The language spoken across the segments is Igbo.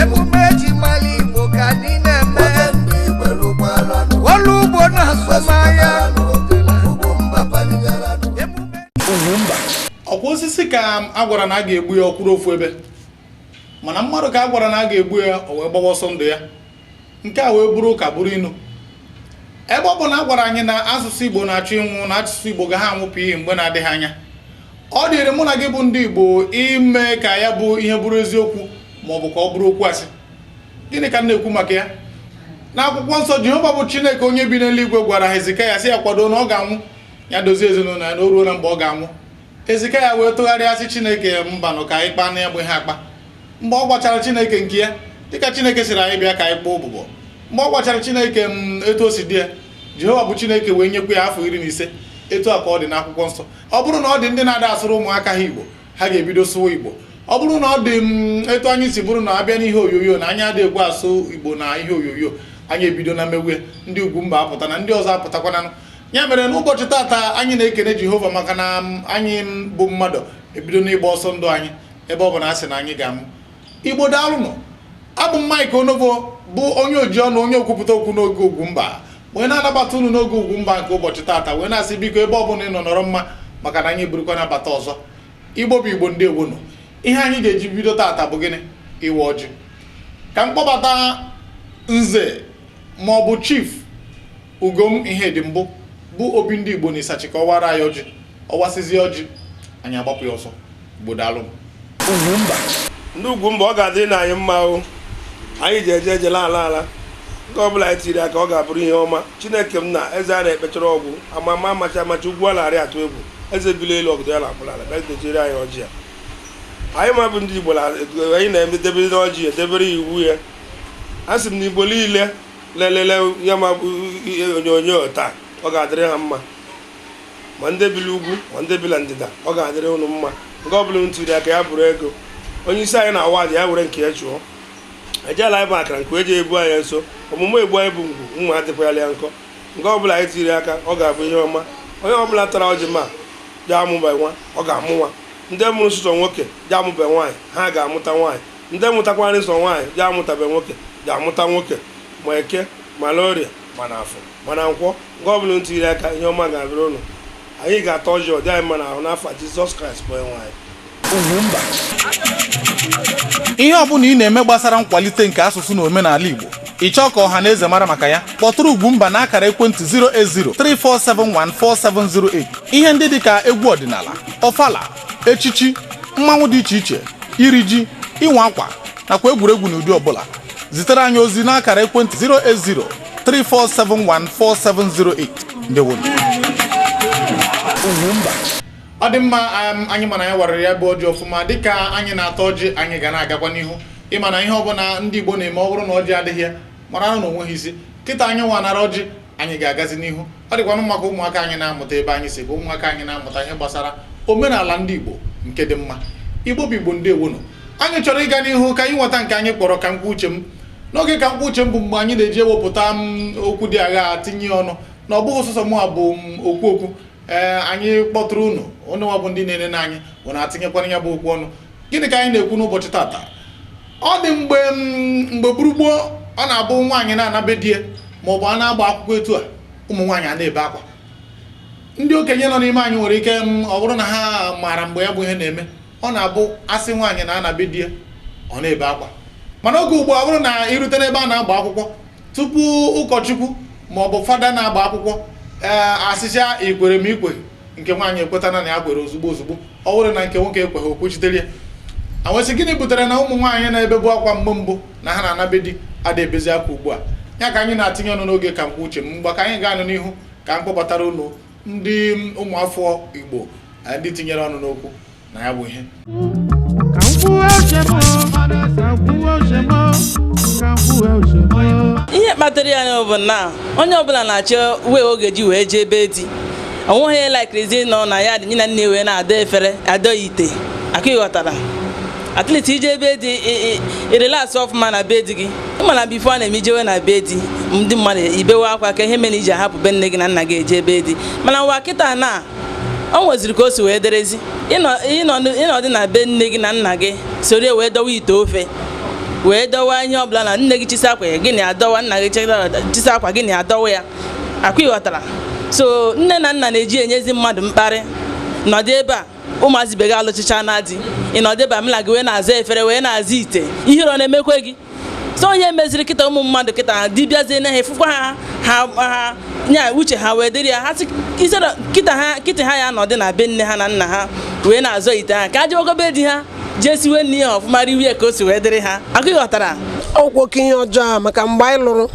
emume ji mali Igbo ka anyị na-eme olu ugbo na asụmahịa ọkwa osisi ka a gwara na a ga-egbu ya ọkwụrụ ofu ebe mana mmadụ ka a gwara na a ga-egbu ya o wee gbawa ọsọ ndụ ya nke a wee bụrụ ka bụrụ inu ebe ọ bụ na a gwara anyị na asụsụ Igbo na-achọ ịnwụ na asụsụ Igbo ga ha anwụpụ ihe mgbe na-adịghị anya ọ dịrị mụ na gị bụ ndị Igbo ime ka ya bụ ihe bụrụ eziokwu ma ọ bụ ka ọ bụrụ okwu asị. Gịnị ka m na-ekwu maka ya? N'akwụkwọ nsọ Jehova bụ Chineke onye bi n'eluigwe gwara Hezekaya sị ya kwado na ọ ga-anwụ ya dozie ezinụlọ ya na o ruo na mgbe ọ ga-anwụ. Hezekaya wee tụgharịa sị Chineke mbanụ ka anyị kpaa na ya bụ ihe akpa. Mgbe ọ gwachara Chineke nke ya dịka Chineke siri anyị bịa ka anyị kpaa ụbụbọ, mgbe ọ gwachara Chineke etu o si dị ya, Jehova bụ Chineke wee nyekwa ya afọ 15 etu a ka ọ dị n'akwụkwọ nsọ. Ọ bụrụ na ọ dị ndị na-ada asụrụ ụmụaka ha Igbo, ha ga-ebido sụwa Igbo. Ọ bụrụ na ọ dị etu anyị si bụrụ na abịa n'ihe oyoyo na anyị adịghị asụ Igbo na ihe oyoyo, anyị ebido na mmewe ndị Ugwumba apụta na ndị ọzọ apụtakwana. Ya mere n'ụbọchị tata anyị na-ekene Jehova maka na anyị bụ mmadụ ebido n'ịgba ọsọ ndụ anyị ebe ọ bụ na asị na anyị ga-amụ. Igbo daalụnụ. Abụ m Mike Onovo bụ onye oji ọnụ, onye okwupụta okwu n'oge Ugwumba, wee na-anabata unu n'oge Ugwumba nke ụbọchị tata, wee na-asị biko ebe ọ bụla ị nọ nọrọ mma maka na anyị burukwa nabata ọzọ. Igbo bụ Igbo ndewonu. Ihe anyị ga-eji bido tata bụ gịnị? Iwe ọjị. Ka m kpọbata nze ma ọ bụ chief Ugom Ihedimgbụ bụ obi ndị Igbo na Ịsachi ka ọ wara anyị ọjị. Ọwasịzie ọjị anyị agbapụ ya ọsọ. Igbo daalụ. Ugwumba. Ndị Ugwumba ọ ga-adị na anyị mma o. Anyị ji eje ejela ala nke ọbụla anyị tiri aka ọ ga-abụrụ ihe ọma. Chineke m na eze a na-ekpechara ọgwụ ama amacha ugwu a na-arị atụ egwu eze bili elu ọgụdụ ya na-akpụla ala bịa dejere anyị ọjị ya. Anyị ma bụ ndị Igbo anyị na-edebere ọjị ya edebere iwu ya. A sị m na Igbo niile lelele ya ma bụ onyonyo taa ọ ga-adịrị ha mma, ma ndị bili ugwu ma ndị bila ndịda ọ ga-adịrị unu mma. Nke ọbụla unu tiri aka ya bụrụ ego. Onye isi anyị na-awa aja ya were nke ya chụọ. Ejela anyị bụ akara nke eji ebu anyị nso, ọmụmụ egbu anyị bụ ngwu ụmụ adịkwala ya nkọ. Nke ọbụla anyị tiri aka ọ ga-abụ ihe ọma. Onye ọbụla tara ọjị ma ji amụba nwa ọ ga-amụ nwa. Ndị mụrụ nsọ nwoke ji amụba nwaanyị ha ga-amụta nwaanyị. Ndị mụtakwara nsọ nwaanyị ji amụtabe nwoke ji amụta nwoke, ma eke ma Orie ma na Afọ ma na Nkwọ. Nke ọbụla unu tiri aka ihe ọma ga-abịara unu. Anyị ga-ata ọjị ọ dị anyị mma n'ahụ n'afọ Jizọs Kraịst bụ onye nwaanyị. Ugwumba. Ihe ọbụla ị na-eme gbasara nkwalite nke asụsụ na omenala Igbo, ị chọọ ka ọha na eze mara maka ya, kpọtụrụ Ugwumba na akara ekwentị 08034714708. Ihe ndị dịka egwu ọdịnala, ọfala, echichi, mmanwụ dị iche iche, iri ji, ịnwa akwa nakwa egwuregwu n'ụdị ọbụla. Zitere anyị ozi na akara ekwentị 08034714708. Ndewonu. Ugwumba. Ọ dị mma, anyị mana ya warịrị ya bụ ọjị ọfụma. Dịka anyị na-ata ọjị anyị ga na-agakwa n'ihu ịma na ihe ọbụla ndị Igbo na-eme ọ bụrụ na ọjị adịghị ya mara na onweghị isi. Kịta anyị nwanara ọjị anyị ga-agazi n'ihu. Ọ dịkwanụ maka ụmụaka anyị na-amụta ebe anyị si, ka ụmụaka anyị na-amụta ihe gbasara omenala ndị Igbo nke dị mma. Igbo bụ Igbo ndewonu. Anyị chọrọ ịga n'ihu ka anyị nweta nke anyị kpọrọ ka mkpu uche m. N'oge ka mkpu uche m bụ mgbe anyị na-eji ewepụta okwu dị agha tinye ọnụ na ọ bụghị ọsọsọ mụ bụ okwu anyị kpọtụrụ unu onye nwa bụ ndị na-ene na anyị bụ na-atinyekwara ya bụ okwu ọnụ. Gịnị ka anyị na-ekwu n'ụbọchị tata? Ọ dị mgbe gburugburu ọ na-abụ nwaanyị na-anabe di ya ma ọ bụ a na-agba akwụkwọ etu a, ụmụ nwaanyị a na-ebe akwa. Ndị okenye nọ n'ime anyị nwere ike ọ bụrụ na ha maara mgbe ya bụ ihe na-eme, ọ na-abụ asị nwaanyị na-anabe di ya ọ na-ebe akwa. Mana oge ugbu a bụrụ na irute n'ebe a na-agba akwụkwọ, tupu ụkọchukwu ma ọ bụ fada na-agba akwụkwọ asịcha ikwere m ikwe, nke nwaanyị ekwetana na ya kwere ozugbo ozugbo. Ọ bụrụ na nke nwoke ekweghị okwuchitere ya. Anwesị gịnị butere na ụmụ nwaanyị na-ebebu akwa mbụ na ha na-anabe di ada ebezi akwa ugbu a? Ya ka anyị na-atinye ọnụ n'oge ka mkpu uche m. Mgbe ka anyị ga-anụ n'ihu ka m kpọbatara ụlọ ndị ụmụafọ Igbo ndị tinyere ọnụ n'okwu na ya bụ ihe. Ihe kpatara ya bụ na onye ọbụla na-achọ wee oge ji wee jee ebe di. Onweghị laikirizi nọ na ya dị na nne wee na-adọ efere adọ ite akụ ịghọtara. At least ije ebe di irelax ọfụma na be di gị. Mana bifo a na-eme ijewe na be di ndị mmadụ ibewe akwa ka ihe mere iji ahapụ be nne gị na nna gị eje ebe di. Mana nwa kịta na o nweziri ka o si wee derezi ịnọdụ na be nne gị na nna gị soro wee dọwa ite ofe wee dọwa ihe ọbụla na nne gị chisa akwa ya gịnị adọwa nna gị chisa akwa gịnị adọwa ya akwa ịghọtara so nne na nna na-eji enyezi mmadụ mkparị nọdụ ebe a ụmụazị be gị alụchicha na di ịnọdụ ebe a mla gị wee na-aza efere wee na-aza ite ihere ọ na-emekwe gị so onye meziri kịta ụmụ mmadụ kịta dibịazie na ha efukwa ha nya uche ha wee dịrị ya ha kịta ha ya nọdụ na be nne ha na nna ha wee na-azọ ite ha ka ajewagobe di ha jee siwe nne ya ọfụma riwie ka o si wee dịrị ha akụ ịghọtara ọgwụ oke ihe ọjọọ a maka mgbe anyị lụrụ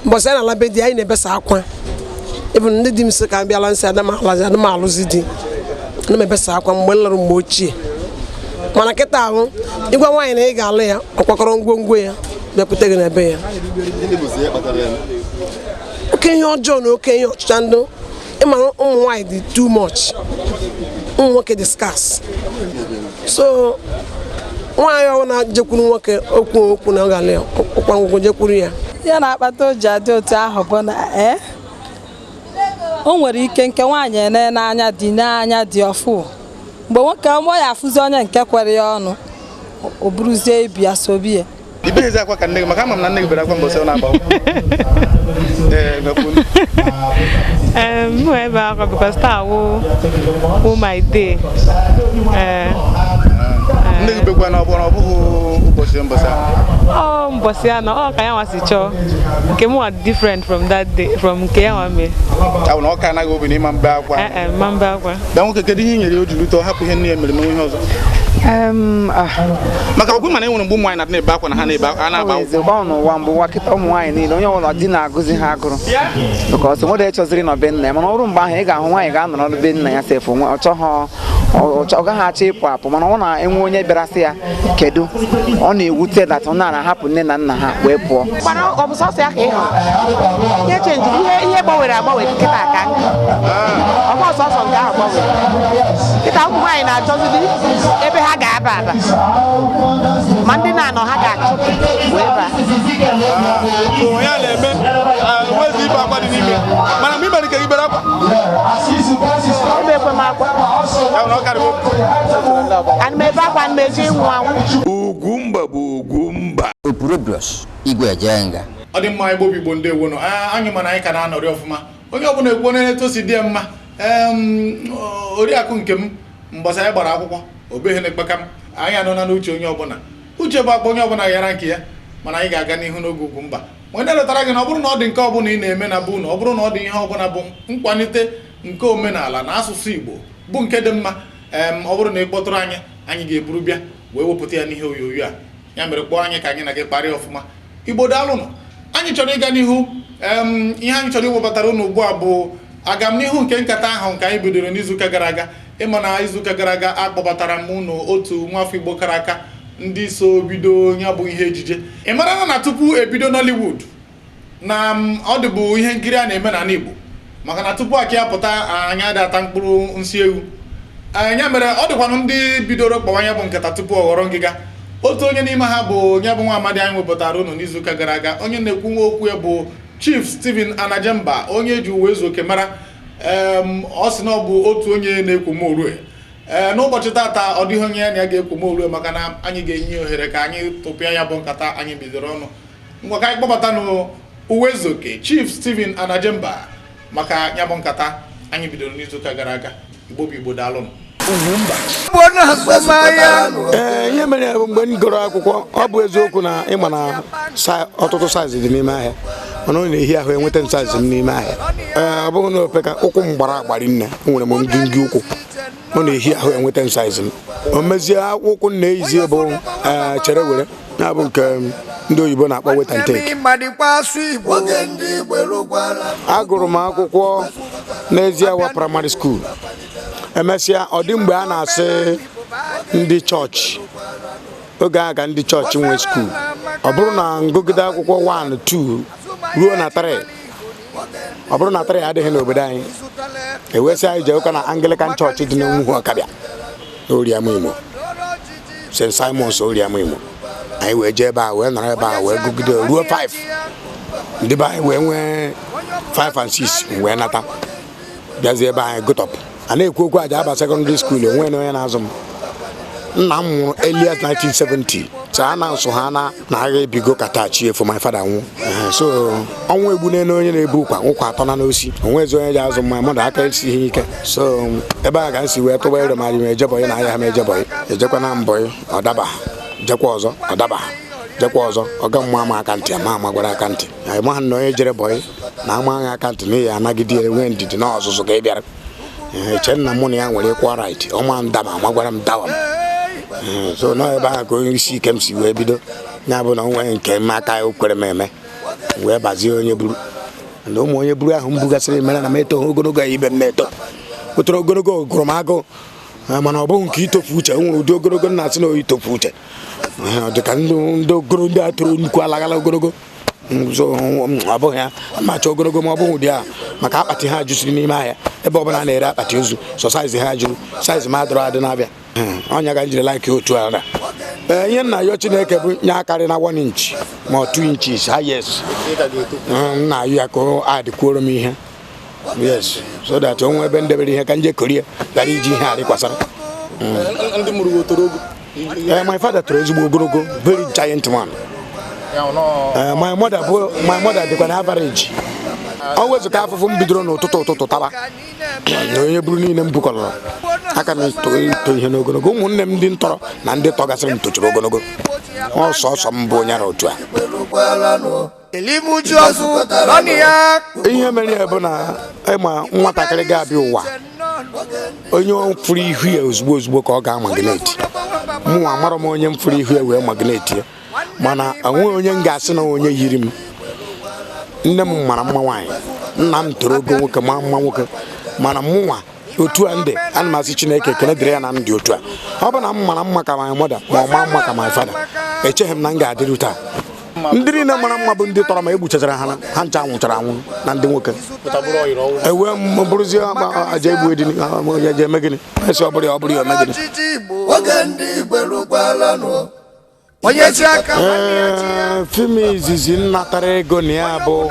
mbọsị anyị na-ala be di anyị na-ebesa akwa ịbụ ndị di m sị ka m bịala nsị adịmalụzi di ana m ebesa akwa mgbe m lụrụ mgbe ochie mana kịta ahụ ịgwa nwaanyị na ị ga-alụ ya ọkwakọrọ ngwongwo ya bịakwute gị n'ebe ya oke ihe ọjọọ na oke ihe ọchịcha ndụ ịmara ụmụ nwaanyị dị too much ụmụ nwoke dị scarce so nwaanyị ọbụla jekwuru nwoke okwu na ọ ga-alụ ya ọkwa ngwongwo jekwuru ya ya na-akpata o ji adị otu ahụ bụ na o nwere ike nke nwaanyị ene n'anya dị ọfụ mgbe nwoke ọmụ ya afụzi onye nke kwere ya ọnụ o buruzie ibi ya sobi ya ibeghezi akwa ka nne gị maka ama m na nne gị bere akwa mbọsị ọ na-agba m ebe akwa because taa wụ my day nne gị bekwa na ọ bụghị ụbọchị mbọsị ahụ mbọsị anọ ọ ka ya nwasị chọọ nke m wa different from that day from nke ya nwa mee ahụ na ọ ka anaghị obi n'ịma mbe akwa ma mbe akwa bịa nwoke kedu ihe i nyere ya o jiri ụtọ hapụ ihe nne ya mere menwe ihe ọzọ maka ọgwụ mana enwere mgbe ụmụ nwaanyị na-ebe akwa na ha na-agba ụgba n'ụwa mbụ nwa kịta ụmụ nwaanyị niile onye ọbụla di na-agụzi ha agụrụ maka ọsọ nwere chọziri nọ be nna ya mana ọrụ mgbe ahụ ị ga-ahụ nwaanyị ga-anọrọ be nna ya sef ọ gaghị achọ ịpụ apụ mana ọ na-enwe onye bịara sị ya kedu ọ na-ewute data na na-ahapụ nne na nna ha wee pụọ mana ọ bụ sọsọ ya ka ị hụrụ ihe chenji ihe gbanwere agbanwe kịta ka ọ bụ sọsọ nke ahụ gbanwere kịta ụmụ nwaanyị na-achọzidi ebe ha ga-aba aba ma ndị na-anọ ha ga-achụpụ wee baa ya na-eme wezi ibe akwa dị n'ime mana mgbe imere ike ibere akwa ebe ekwe m akwa ana m ebe akwa na eji ịnwụ anwụ Ugwumba bụ Ugwumba Uwaezuoke ọ dị mma Igbo ndewo nọ anyị mana anyị ka na-anọrị ọfụma onye ọbụla ekwu onye na-etosi dị ya mma oriakụ nke m mbọsị anyị gbara akwụkwọ obeghe na-ekpeka m anyị anọ n'uche onye ọbụla uche bụ akpa onye ọbụla ghara nke ya mana anyị ga-aga n'ihu n'oge Ugwumba onye letara gị na ọ bụrụ na ọ dị nke ọbụla ị na-eme na bụ na ọ bụrụ na ọ dị ihe ọbụla bụ nkwalite nke omenala na asụsụ Igbo bụ nke dị mma ọ bụrụ na ị kpọtụrụ anyị ga-eburu bịa wee wepụta ya n'ihe onyonyo a ya mere kpọọ anyị ka anyị na gị kparịa ọfụma Igbo daalụnụ anyị chọrọ ịga n'ihu ihe anyị chọrọ iwebatara unu ugbu a bụ agamnihu nke nkata ahụ nke anyị bidoro n'izuụka gara aga ịma na izuụka gara aga akpọbatara m unu otu nwafọ Igbo kara aka ndị so bido ya bụ ihe ejije ị mara na tupu ebido Nollywood na ọ dịbụ ihe nkiri a na-eme n'ala Igbo maka na tupu aka ya pụta anyị adata mkpụrụ nsị ewu ya mere ọ dịkwanụ ndị bidoro kpọwa ya bụ nkata tupu ọ ghọrọ ngịga otu onye n'ime ha bụ onye bụ nwa amadi anyị wepụtara unu n'izuụka gara aga onye na-ekwu nwa okwu ya bụ Chief Stephen Anajemba onye ji Uwaezuoke mara ọ sị na ọ bụ otu onye na-ekwu morue n'ụbọchị tata ọ dịghị onye ya na ya ga-ekwu morue maka na anyị ga-enye ohere ka anyị tụpịa ya bụ nkata anyị bidoro ọnụ ngwa ka anyị kpọbata n'Uwaezuoke Chief Stephen Anajemba maka ya bụ nkata anyị bidoro n'izuụka gara aga Igbo daalụ ihe mere mgbe m gụrụ akwụkwọ ọ bụ eziokwu na ịma na ọtụtụ saizi dị n'ime ahịa mana ọ na-ehi ahụ enweta saizi m n'ime ahịa ọ bụghị na opeka ụkwụ m gbara agbari nne enwere m ngị ụkwụ ọ na-ehi ahụ enweta saizi m o mezie ụkwụ na-eyizi bụ chere were ya bụ nke ndị oyibo na-akpọ wet and take agụrụ m akwụkwọ n'Eziawa primary school emesịa ọ dị mgbe a na-asị ndị chọọchị oge a ka ndị chọọchị nwee skuul ọ bụrụ na ngụgide akwụkwọ 1 2 ruo na 3 ọ bụrụ na 3 adịghị n'obodo anyị ewesị anyị jee ụka na Anglican chọọchị dị n'Enugwu Ọkabịa n'Oriamụ Imo St. Simon's Oriamụ Imo anyị wee jee ebe a wee nọrọ ebe a wee gụgide ruo 5 ndị be anyị wee nwee 5 and 6 wee nata bịazie ebe anyị gụtọpụ a na-ekwu okwu aja aba secondary school enwe na onye na-azụ m nna m nwụrụ earliest 1970 so a na-asụ ha na agha ebigo katachi for my father nwụ so ọnwụ egbu na onye na-ebu ụkwa atọ na n'osi onwezi onye ji azụ mma mmadụ aka esighị ike so ebe a ga-esi wee tụba ire ma ji ejebọyị na ahịa ha ejebọyị ejekwa na mbọyị ọdaba jekwa ọzọ ọdaba jekwa ọzọ ọga mma ama aka ntị ama amagwara aka ntị ma ha na onye jere bọyị na ama agha aka ntị n'ihi anagide enwe ndidi na ọzụzụ ka ị bịara eche nna mụ na ya nwere ịkwa right ọma ndama amagwara m dawa m so na ebe ahụ ka onye isi ike m si wee bido ya bụ na onwe nke m aka okwere m eme wee bazie onye buru na ụmụ onye buru ahụ m bugasịrị mere na m eto ogologo ibe m na-eto otere ogologo gụrụ m agụ mana ọ bụghị nke itofu uche nwere ụdị ogologo na-asị na oyi itofu uche dịka ndị ogoro ndị a tụrụ nnukwu alagala ogologo so ọ bụghị ya macha ogologo ma ọ bụghị ụdị a maka akpati ha jụsiri n'ime ahịa ebe ọbụla na-ere akpati ozu so saizi ha jụrụ saizi ma adọrọ adị na-abịa ọnya ga njiri like otu ara ihe nna ya Chineke bụ nye akarị na 1 inch ma 2 inches highest nna ya ka adịkwuoro m ihe yes so that onwe ebe ndebere ihe ka nje korie gara iji ihe adịkwasara ndị mụrụ otorogo my father toro ezigbo ogologo very giant man my mother dịkwa na average ọ wezụka afụfụ m bidoro n'ụtụtụ taba na onye buru niile m bukọrọ aka m ito ihe n'ogologo ụmụnne m ndị ntọrọ na ndị tọgasịrị m tochiri ogologo ọsọsọ m bụ onye ara otu a ihe mere ya bụ na ịma nwatakịrị ga-abịa ụwa onye furu ihu ya ozugbo ka ọ ga-amagneti mụnwa amarọ m onye m furu ihu ya wee magneti ya mana onweghị onye m ga-asị na onye yiri m nne m mara mma nwaanyị nna m toro ogo nwoke ma mma nwoke mana mụnwa otu a ndị ana m asị Chineke ekele dịrị ya na ndị otu a ọ bụ na m mara mma ka my mother ma ọ ma mma ka my father echeghị m na m ga-adịrị taa ndị niile mara mma bụ ndị tọrọ ma egbuchachara ha ncha nwụchara anwụ na ndị nwoke ewe m bụrụzie aja egbu edini onye je eme gịnị esi ọ bụrụ ya ome gịnị fim izizi nnatara ego na ya bụ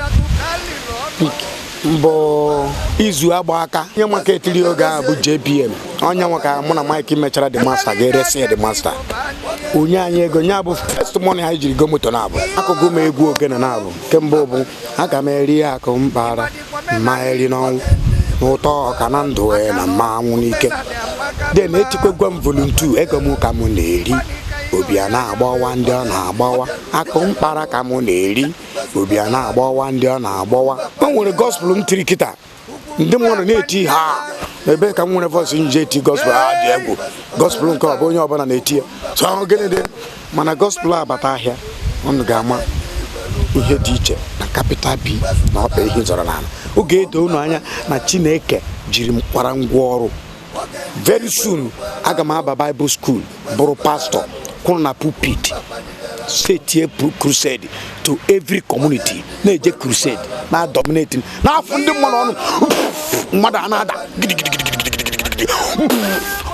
izu agba aka ihe maka etiri oge ahụ bụ JPM onye nwaka mụ na Mike mechara the master ga-eresi the master onye anyị ego nya bụ first money anyị jiri go moto na-abụ akụkụ m egwu ogene na-abụ nke mbụ bụ aga m eri akụ mpaghara mma eri n'ọnwụ n'ụtọ ọka na ndụ na mmanwụ n'ike de na-etikwegwa m volunteer ego m ka m na-eri obi a na-agbawa ndị ọ na-agbawa akụ mkpara ka m na-eri obi a na-agbawa ndị ọ na-agbawa o nwere gospel m tiri kịta ndị mmadụ na-eti ha ebe ka m nwere voice nje eti gospel dị egwu gospel nke ọ bụ onye ọbụla na-eti ya so gịnị dị mana gospel abata ahịa ọnụ ga-ama ihe dị iche na capital B na ọkpa ihe zọrọ n'ala oge edo unu anya na Chineke jiri m kwara ngwa ọrụ very soon aga m aba Bible school bụrụ pastor kwụrụ na pulpit setie crusade to every community na-eje crusade na dominating na-afụ ndị mmadụ ọnụ mmadụ a na-ada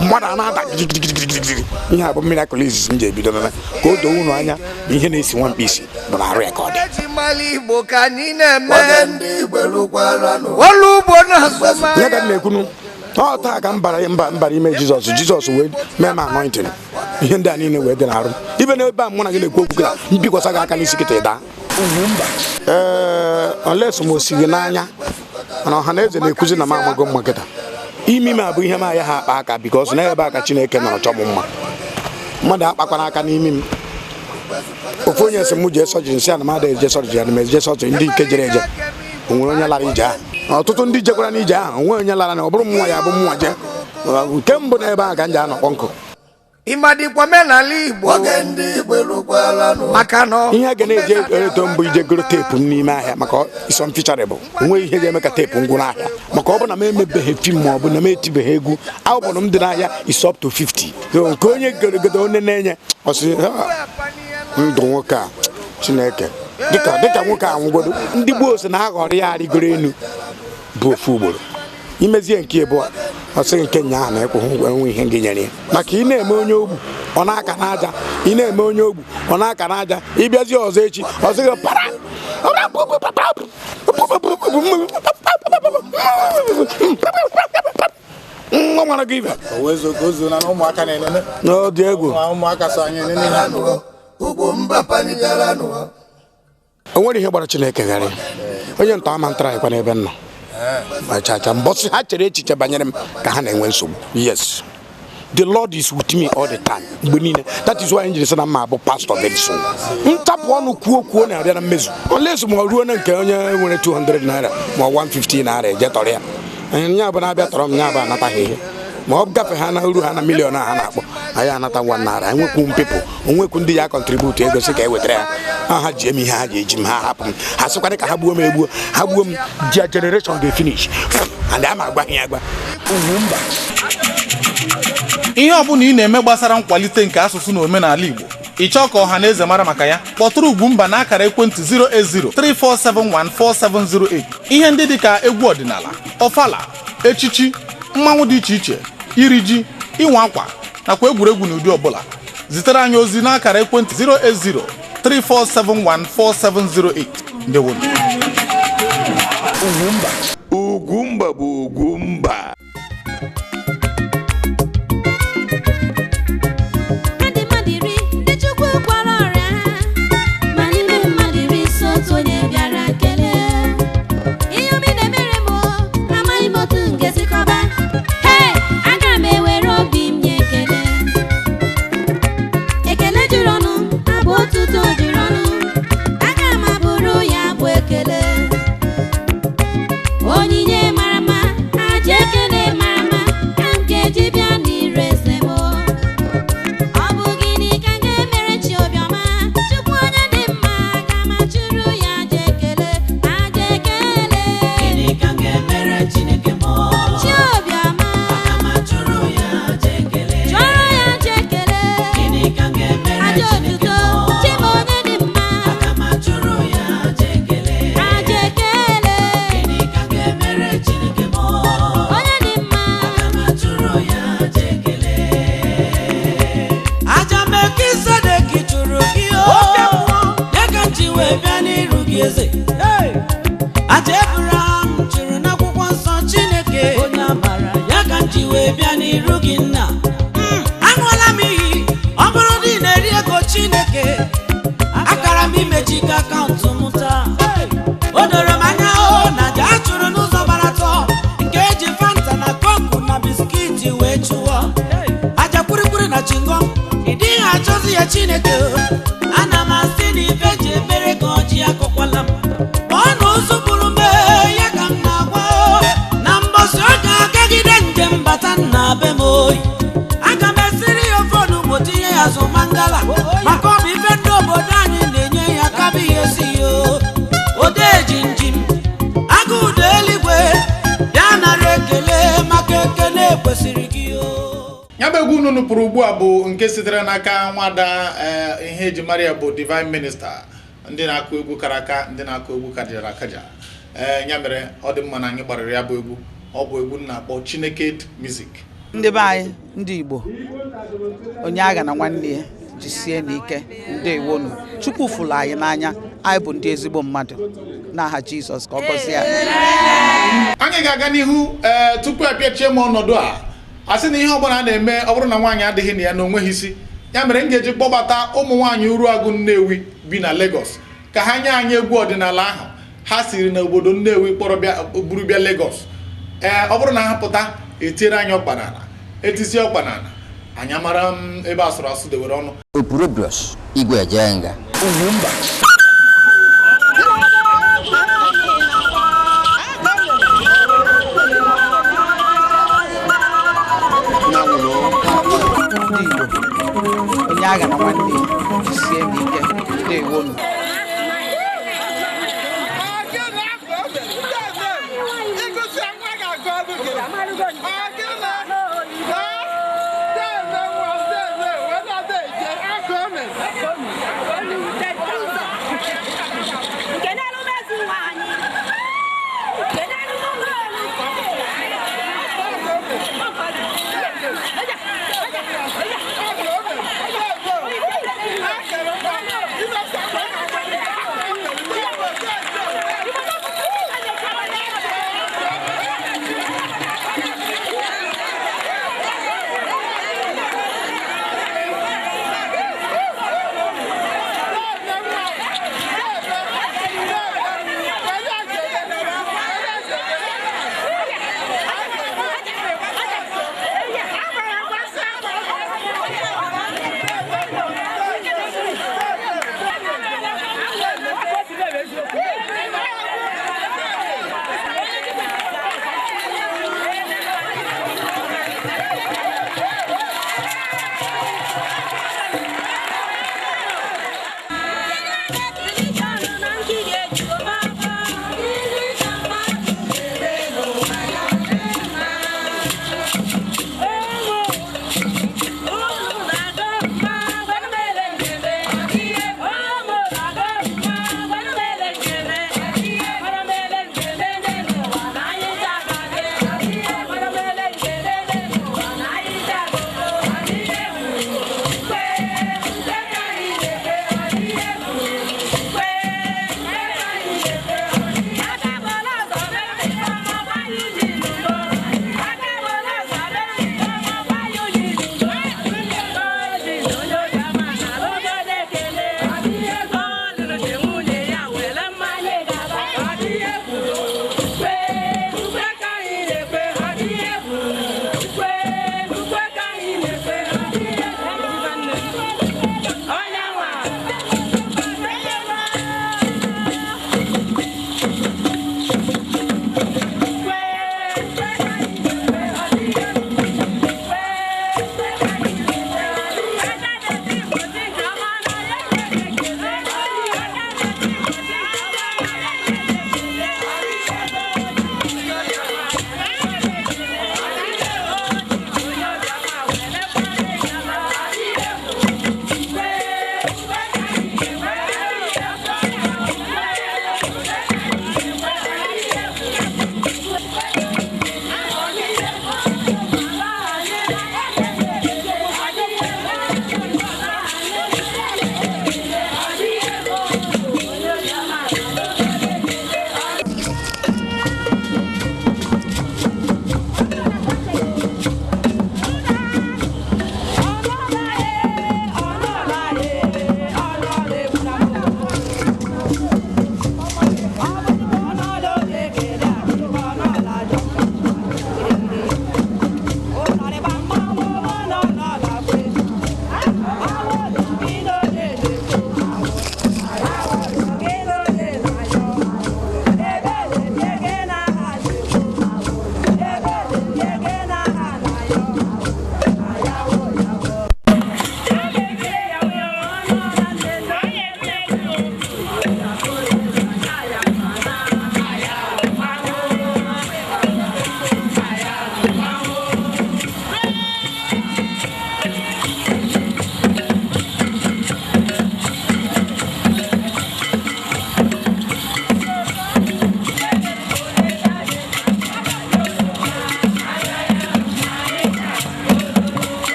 mmadụ a na-ada ihe a bụ miracle izizi m ji ebido meme ka o doo unu anya bụ ihe na-esi nwa mkpisi bụ na arụ ya ka ọ dị ihe ka m na-ekwunu ọ taa ka m bara ime Jizọs wee mee m anointing ihe ndị a niile wee dị n'arụ ibe na ebe a mụ na gị na-ekwu okwu ka mbikwasa gị aka n'isi kịta ịda oles m osighi n'anya mana ọha na eze na-ekwuzi na m amago mma kịta imi m abụ ihe m aya ha akpa aka bikos na ebe a ka Chineke nọrọ chọ m mma mmadụ akpakwana aka n'imi m ofu onye sị m jee sọjiri nsị ana m ada eje sọjiri ana m eje sọjiri ndị nke jere eje o nwere onye lara ije ahụ ọtụtụ ndị jekwara n'ije ahụ onwe onye lara na ọ bụrụ mmụọ ya bụ mmụọ je nke mbụ na ebe ahụ ka m ji anọkpọ nkụ ịmadịkwa menala Igbo maka na ihe ga na-eje ereto mbụ ije goro teepu m n'ime ahịa maka iso ficharịbụ onweghị ihe ga-eme ka teepu ngwụ n'ahịa maka ọ bụ na m emebeghị fim ma ọ bụ na m etibeghị egwu albọm m dị n'ahịa is up to 50 nke onye goregodo onye na-enye ọsị ndụ nwoke a Chineke dịka nwoke a nwụgodo ndị gboo si na aghọrọ ya arịgoro enu bụ ofu ugboro imezie nke ịbụọ ọsị nke nya ahụ na-ekwu enwe ihe gị nyere ya maka ị na-eme onye ogbu ọ na-aka n'aja ị na-eme onye ogbu ọ na-aka n'aja ịbịazie ọzọ echi ọsị gị para nwa nwara gị ibe Uwaezuoke ozu na ụmụaka na-enene no dị egwu ụmụaka so anyị enene ha UGWUMBA panitela no. o nwere ihe gbara Chineke gharị onye nta ama ntara ịkwa n'ebe nọ machacha mbọsị ha chere echiche banyere m ka ha na-enwe nsogbu. Yes, the Lord is with me all the time. That is why I say I'm a pastor very soon. Ntapụ ọnụ kwuo na-abịa na mmezu. Unless ma ruo na nke onye nwere 200 naira ma 150 naira ejetọrọ ya. Nya bụ na-abịa tọrọ m nya bụ anataghị ihe. Ma ọ gafe ha na uru ha na milion ha na-akpọ anyị anata 1 naira. Enwekwu mpepụ onwekwu ndị ya contribute ego sị ka e wetara ya. Ha ji eme ihe ha ji eji m ha hapụ m. Ha sịkwana ka ha gbuo m egbuo. Ha gbuo m their generation dey finish. And I'm agba ihe agba. UGWUMBA. Ihe ọbụla ị na-eme gbasara nkwalite nke asụsụ na omenala Igbo ịchọ ka ọha na eze mara maka ya kpọtụrụ UGWUMBA n'akara ekwentị 08034714708. Ihe ndị dịka egwu ọdịnala, ọfala, echichi, mmanwụ dị iche iche, iri ji, ịnwa akwa nakwa egwuregwu n'ụdị ọbụla zitere anyị ozi n'akara ekwentị 08034714708. Ndewo. UGWUMBA bụ UGWUMBA. Abraham chụrụ n'akwụkwọ nsọ Chineke onye amara ya ka nji wee bịa n'iru gị nna. Aṅụọla m iyi ọ bụrụ na ị na-eri ego Chineke akara m imechi ka akaụntụ m taa. O doro m anya na aja a chụrụ n'ụzọ gbara atọ nke eji Fanta na Coke na biskiti wee chụọ aja kwurikwuri na chingom ị dịghị achọzi ya Chineke. Ana m asị na ife ji ebere ka ọjị akọkwala m ọnụ ụzụpụrụ mbe ya ka m na-agwa na mbọsị ọ ga-agagide njem bata na be m oyi. Aga m esiri ya ofe onugbo tinye ya azụ mangala maka ọ bụ ife ndị obodo anyị na-enye ya kaba ihe si ya ode jinjim agụụda eluigwe ya nara ekele maka ekele kwesịrị gị. Ya bụ egwu unu nụpụrụ ugbu a bụ nke sitere n'aka nwada ihe eji mara ya bụ Divine Minister. Ndị na-akụ egwu kara aka, ndị na-akụ egwu kajara akaja. Ya mere ọ dị mma na anyị gbarịrị ya bụ egwu. Ọ bụ egwu na-akpọ Chineke Music. Ndị be anyị ndị Igbo onye agha na nwanne ya jisie n'ike ndewonu. Chukwu fụrụ anyị n'anya, anyị bụ ndị ezigbo mmadụ n'aha Jizọs ka ọ gọzie ya. Anyị ga-aga n'ihu tupu apịachie m ọnọdụ a sị na ihe ọbụla a na-eme ọ bụrụ na nwaanyị adịghị na ya na onweghị isi. Ya mere m ga-eji kpọbata ụmụ nwaanyị Uruagụ Nnewi bi na Lagos ka ha nye anyị egwu ọdịnala ahụ ha siri na obodo Nnewi kpọrọ buru bịa Lagos. Ọ bụrụ na ha pụta etiere anyị ọkpanala etisi ọkpanala anyị amara ebe asụrụ asụ dewere ọnụ. Opurobios Uwaezuoke UGWUMBA. Ndị Igbo onye agha na nwanne ya jisie n'ike ndewonu.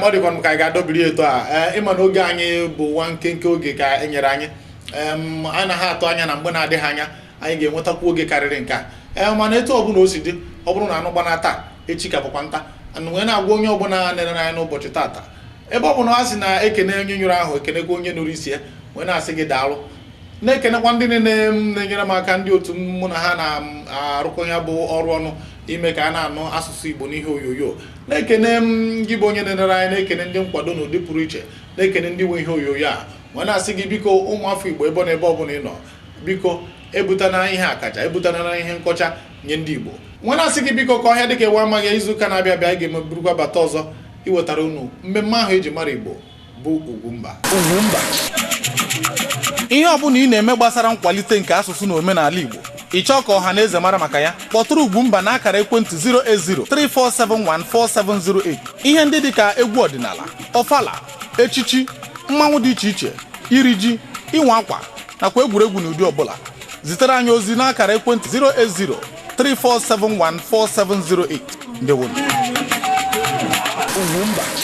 ọ dịkwa m ka anyị ga-adọbiri eto a ịma na oge anyị bụ nwa nkenke oge ka e nyere anyị anaghị atụ anya na mgbe na-adịghị anya anyị ga-enwetakwu oge karịrị nke a mana etu ọbụla o si dị ọ bụrụ na anụ gbana taa echi ka bụkwa nta wee na-agwa onye ọbụla nere anyị n'ụbọchị tata ebe ọ bụ na ha si na ekene onye nyụrụ ahụ ekenekwa onye nụrụ isi ya wee na-asị gị daalụ na-ekenekwa ndị niile na-enyere m aka ndị otu mụ na ha na-arụkọ ya bụ ọrụ ọnụ ime ka a na-anụ asụsụ Igbo n'ihe onyonyo na-ekene gị bụ onye na-enere anyị na-ekene ndị nkwado n'ụdị pụrụ iche na-ekene ndị nwe ihe onyonyo a wee na-asị gị biko ụmụafọ Igbo ebe na ebe ọbụla ị nọ biko ebutana ihe akaja ebutana ihe nkọcha nye ndị Igbo wee na-asị gị biko ka ọhịa dịka ewe amaghị izuụka na-abịa abịa anyị ga-emeburukwa bata ọzọ iwetara unu mmemme ahụ eji mara Igbo bụ Ugwumba. Ihe ọbụla ị na-eme gbasara nkwalite nke asụsụ na omenala Igbo ịchọ ka ọha na eze mara maka ya kpọtụrụ Ugwumba na akara ekwentị 08034714708. Ihe ndị dịka egwu ọdịnala, ọfala, echichi, mmanwụ dị iche iche, iri ji, ịnwa akwa nakwa egwuregwu n'ụdị ọbụla zitere anyị ozi n'akara ekwentị 08034714708. Ndewo. Ugwumba.